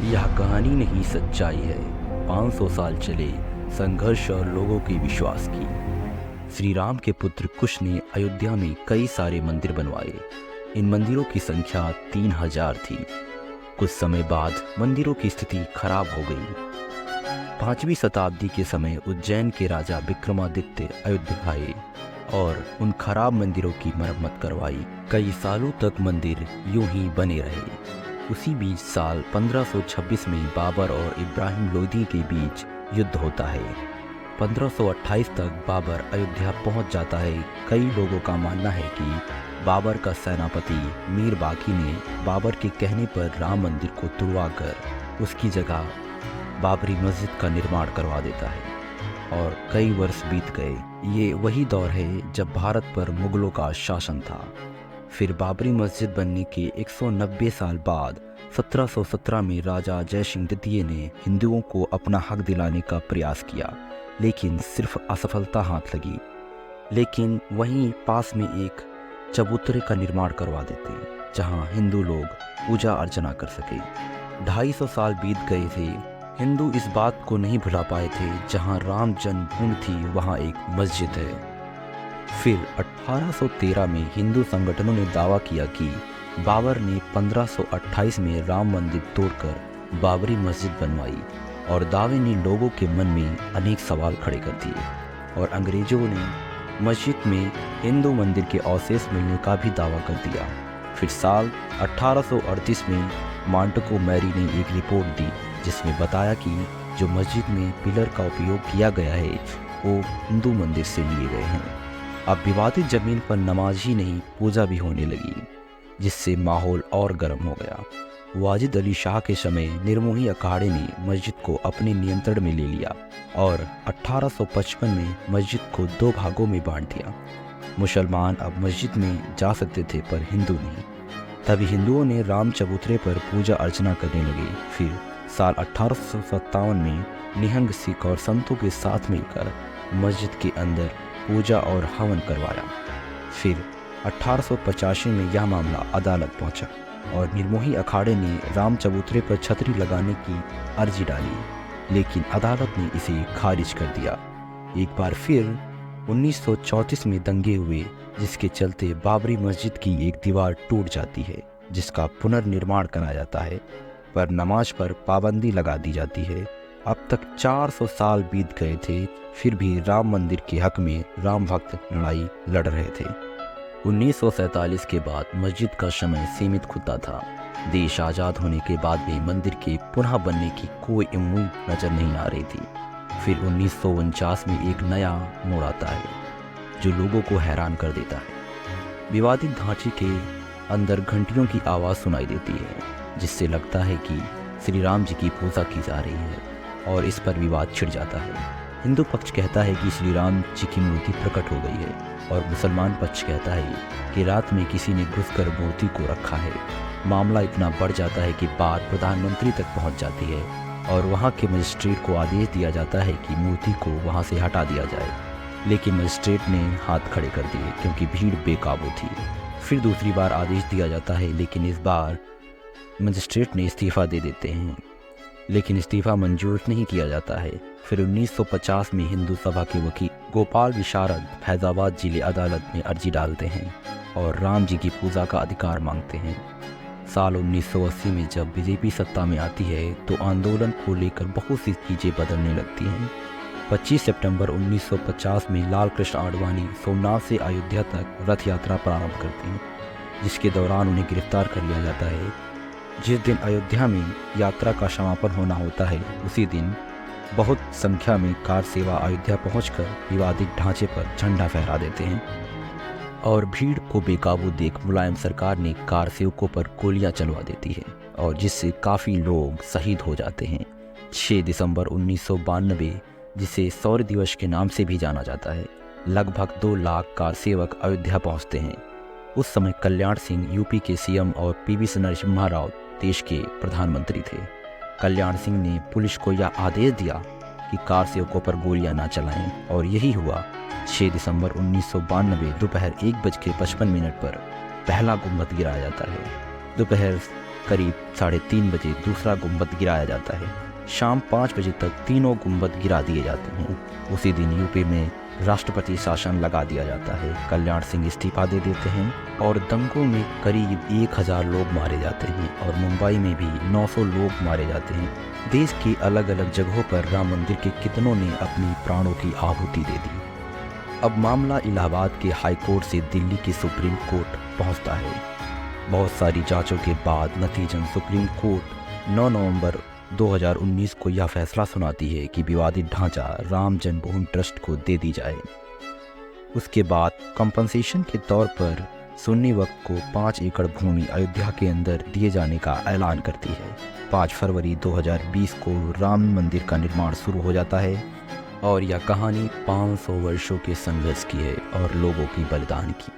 यह कहानी नहीं सच्चाई है। 500 साल चले संघर्ष और लोगों के विश्वास की। श्री राम के पुत्र कुश ने अयोध्या में कई सारे मंदिर बनवाए। इन मंदिरों की संख्या 3000 थी। कुछ समय बाद मंदिरों की स्थिति खराब हो गई। 5वीं शताब्दी के समय उज्जैन के राजा विक्रमादित्य अयोध्या आए और उन खराब मंदिरों की मरम्मत करवाई। कई सालों तक मंदिर यूं ही बने रहे। उसी बीच साल 1526 में बाबर और इब्राहिम लोदी के बीच युद्ध होता है। 1528 तक बाबर अयोध्या पहुंच जाता है। कई लोगों का मानना है कि बाबर का सेनापति मीर बाकी ने बाबर के कहने पर राम मंदिर को तुड़वाकर उसकी जगह बाबरी मस्जिद का निर्माण करवा देता है। और कई वर्ष बीत गए। ये वही दौर है जब भारत पर मुगलों का शासन था। फिर बाबरी मस्जिद बनने के 190 साल बाद 1717 में राजा जय सिंह द्वितीय ने हिंदुओं को अपना हक दिलाने का प्रयास किया, लेकिन सिर्फ असफलता हाथ लगी। लेकिन वहीं पास में एक चबूतरे का निर्माण करवा देते, जहां हिंदू लोग पूजा अर्चना कर सके। 250 साल बीत गए थे। हिंदू इस बात को नहीं भुला पाए थे, जहां राम जन्मभूमि थी वहां एक मस्जिद है। फिर 1813 में हिंदू संगठनों ने दावा किया कि बाबर ने 1528 में राम मंदिर तोड़कर बाबरी मस्जिद बनवाई, और दावे ने लोगों के मन में अनेक सवाल खड़े कर दिए। और अंग्रेजों ने मस्जिद में हिंदू मंदिर के अवशेष मिलने का भी दावा कर दिया। फिर साल 1838 में मांटेगो मैरी ने एक रिपोर्ट दी, जिसमें बताया कि जो मस्जिद में पिलर का उपयोग किया गया है वो हिंदू मंदिर से लिए गए हैं। अब विवादित जमीन पर नमाज ही नहीं, पूजा भी होने लगी, जिससे माहौल और गर्म हो गया। वाजिद अली शाह के समय निर्मोही अखाड़े ने मस्जिद को अपने नियंत्रण में ले लिया और 1855 में मस्जिद को 2 भागों में बांट दिया। मुसलमान अब मस्जिद में जा सकते थे, पर हिंदू नहीं। तभी हिंदुओं ने राम चबूतरे पर पूजा अर्चना करने लगे। फिर साल 1857 में निहंग सिख और संतों के साथ मिलकर मस्जिद के अंदर पूजा और हवन करवाया। फिर 1885 में यह मामला अदालत पहुंचा और निर्मोही अखाड़े ने राम चबूतरे पर छतरी लगाने की अर्जी डाली, लेकिन अदालत ने इसे खारिज कर दिया। एक बार फिर 1934 में दंगे हुए, जिसके चलते बाबरी मस्जिद की एक दीवार टूट जाती है, जिसका पुनर्निर्माण कराया जाता है, पर नमाज पर पाबंदी लगा दी जाती है। अब तक 400 साल बीत गए थे, फिर भी राम मंदिर के हक में राम भक्त लड़ाई लड़ रहे थे। 1947 के बाद मस्जिद का समय सीमित खुदा था। देश आज़ाद होने के बाद भी मंदिर के पुनः बनने की कोई उम्मीद नजर नहीं आ रही थी। फिर 1949 में एक नया मोड़ आता है, जो लोगों को हैरान कर देता है। विवादित ढांचे के अंदर घंटियों की आवाज़ सुनाई देती है, जिससे लगता है कि श्री राम जी की पूजा की जा रही है, और इस पर विवाद छिड़ जाता है। हिंदू पक्ष कहता है कि श्री राम जी की मूर्ति प्रकट हो गई है, और मुसलमान पक्ष कहता है कि रात में किसी ने घुसकर मूर्ति को रखा है। मामला इतना बढ़ जाता है कि बात प्रधानमंत्री तक पहुंच जाती है, और वहां के मजिस्ट्रेट को आदेश दिया जाता है कि मूर्ति को वहां से हटा दिया जाए, लेकिन मजिस्ट्रेट ने हाथ खड़े कर दिए क्योंकि भीड़ बेकाबू थी। फिर दूसरी बार आदेश दिया जाता है, लेकिन इस बार मजिस्ट्रेट ने इस्तीफा दे देते हैं, लेकिन इस्तीफा मंजूर नहीं किया जाता है। फिर 1950 में हिंदू सभा के वकील गोपाल विशारद फैजाबाद जिले अदालत में अर्जी डालते हैं और राम जी की पूजा का अधिकार मांगते हैं। साल 1980 में जब बीजेपी सत्ता में आती है, तो आंदोलन को लेकर बहुत सी चीज़ें बदलने लगती हैं। 25 सितंबर 1950 में लाल कृष्ण आडवाणी सोमनाथ से अयोध्या तक रथ यात्रा प्रारंभ करते हैं, जिसके दौरान उन्हें गिरफ्तार कर लिया जाता है। जिस दिन अयोध्या में यात्रा का समापन होना होता है, उसी दिन बहुत संख्या में कार सेवा अयोध्या पहुंचकर विवादित ढांचे पर झंडा फहरा देते हैं, और भीड़ को बेकाबू देख मुलायम सरकार ने कार सेवकों पर गोलियां चलवा देती है, और जिससे काफ़ी लोग शहीद हो जाते हैं। 6 दिसंबर 1992, जिसे शौर्य दिवस के नाम से भी जाना जाता है, लगभग 2 लाख कार सेवक अयोध्या पहुँचते हैं। उस समय कल्याण सिंह यूपी के सीएम और पीवी नरसिम्हा राव देश के प्रधानमंत्री थे। कल्याण सिंह ने पुलिस को यह आदेश दिया कि कार सेवकों पर गोलियां ना चलाएं, और यही हुआ। 6 दिसंबर 1992 दोपहर 1:55 पर पहला गुम्बद गिराया जाता है। दोपहर करीब 3:30 बजे दूसरा गुंबद गिराया जाता है। शाम 5 बजे तक तीनों गुंबद गिरा दिए जाते हैं। उसी दिन यूपी में राष्ट्रपति शासन लगा दिया जाता है। कल्याण सिंह इस्तीफा दे देते हैं और दंगों में करीब 1000 लोग मारे जाते हैं और मुंबई में भी 900 लोग मारे जाते हैं। देश की अलग अलग जगहों पर राम मंदिर के कितनों ने अपनी प्राणों की आहुति दे दी। अब मामला इलाहाबाद के हाई कोर्ट से दिल्ली की सुप्रीम कोर्ट पहुंचता है। बहुत सारी जांचों के बाद नतीजन सुप्रीम कोर्ट 9 नवंबर 2019 को यह फैसला सुनाती है कि विवादित ढांचा राम जन्मभूमि ट्रस्ट को दे दी जाए। उसके बाद कंपनसेशन के तौर पर सुन्नी वक्फ को 5 एकड़ भूमि अयोध्या के अंदर दिए जाने का ऐलान करती है। 5 फरवरी 2020 को राम मंदिर का निर्माण शुरू हो जाता है और यह कहानी 500 वर्षों के संघर्ष की है और लोगों की बलिदान की।